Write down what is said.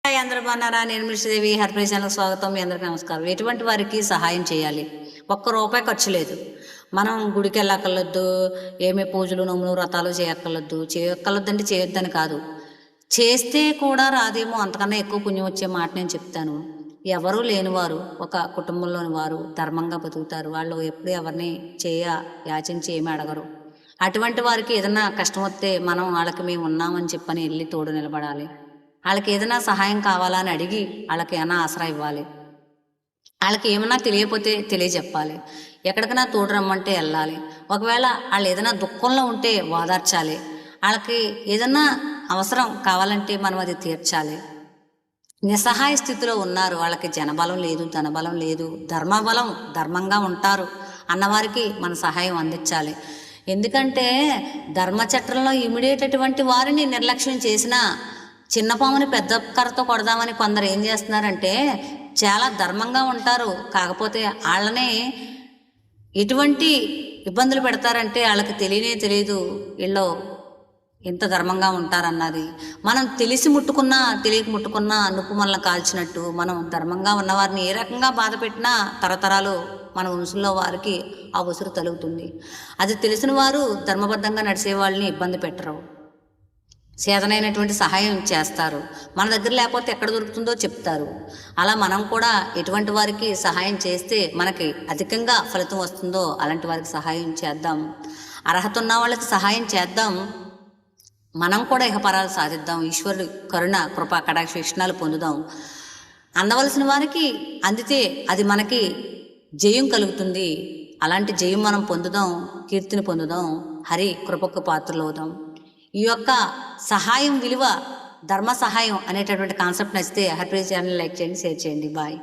Hi అందరూ బాగున్నారా? నేను మీ శ్రీదేవి. హర్ప్రీత్ ఛానల్కి స్వాగతం. మీ అందరికీ నమస్కారం. ఎటువంటి వారికి సహాయం చేయాలి? ₹1 ఖర్చు లేదు. మనం గుడికి వెళ్ళక్కర్లొద్దు, ఏమి పూజలు నోములు వ్రతాలు చేయక్కర్లొద్దు. చేయక్కర్లొద్దంటే చేయొద్దని కాదు, చేస్తే కూడా రాదేమో అంతకన్నా ఎక్కువ పుణ్యం వచ్చే మాట నేను చెప్తాను. ఎవరూ లేనివారు, ఒక కుటుంబంలోని వారు ధర్మంగా బతుకుతారు. వాళ్ళు ఎప్పుడు ఎవరిని యాచించి ఏమి అడగరు. అటువంటి వారికి ఏదైనా కష్టం వస్తే మనం వాళ్ళకి మేము ఉన్నామని చెప్పని వెళ్ళి తోడు నిలబడాలి. వాళ్ళకి ఏదైనా సహాయం కావాలా అని అడిగి వాళ్ళకి ఏమైనా ఆసరా ఇవ్వాలి. వాళ్ళకి ఏమైనా తెలియకపోతే తెలియజెప్పాలి. ఎక్కడికైనా తోడు రమ్మంటే వెళ్ళాలి. ఒకవేళ వాళ్ళు ఏదైనా దుఃఖంలో ఉంటే ఓదార్చాలి. వాళ్ళకి ఏదైనా అవసరం కావాలంటే మనం అది తీర్చాలి. నిస్సహాయ స్థితిలో ఉన్నారు, వాళ్ళకి జనబలం లేదు, ధనబలం లేదు, ధర్మబలం ధర్మంగా ఉంటారు అన్నవారికి మన సహాయం అందించాలి. ఎందుకంటే ధర్మచట్రంలో ఇమిడేటటువంటి వారిని నిర్లక్ష్యం చేసినా చిన్న పాముని పెద్ద కర్రతో కొడదామని కొందరు ఏం చేస్తున్నారంటే చాలా ధర్మంగా ఉంటారు, కాకపోతే వాళ్ళనే ఎటువంటి ఇబ్బందులు పెడతారంటే వాళ్ళకి తెలియదు వీళ్ళు ఎంత ధర్మంగా ఉంటారన్నది. మనం తెలిసి ముట్టుకున్నా తెలియక ముట్టుకున్నా నుప్పు మనల్ని కాల్చినట్టు మనం ధర్మంగా ఉన్నవారిని ఏ రకంగా బాధ పెట్టినా తరతరాలు మన వంశంలో వారికి ఆ ఉసురు తలుగుతుంది. అది తెలిసిన వారు ధర్మబద్ధంగా నడిచే వాళ్ళని ఇబ్బంది పెట్టరు, చేతనైనటువంటి సహాయం చేస్తారు. మన దగ్గర లేకపోతే ఎక్కడ దొరుకుతుందో చెప్తారు. అలా మనం కూడా ఎటువంటి వారికి సహాయం చేస్తే మనకి అధికంగా ఫలితం వస్తుందో అలాంటి వారికి సహాయం చేద్దాం. అర్హత ఉన్న వాళ్ళకి సహాయం చేద్దాం. మనం కూడా ఇహపరాలు సాధిద్దాం. ఈశ్వరుడు కరుణ కృపా కటాక్ష వీక్షణాలు పొందుదాం. అందవలసిన వారికి అందితే అది మనకి జయం కలుగుతుంది. అలాంటి జయం మనం పొందుదాం, కీర్తిని పొందుదాం, హరి కృపకు పాత్రలు అవుదాం. ఈ యొక్క సహాయం విలువ, ధర్మ సహాయం అనేటటువంటి కాన్సెప్ట్ నచ్చితే హర్ప్రీత్ ఛానల్ లైక్ చేయండి, షేర్ చేయండి. బాయ్.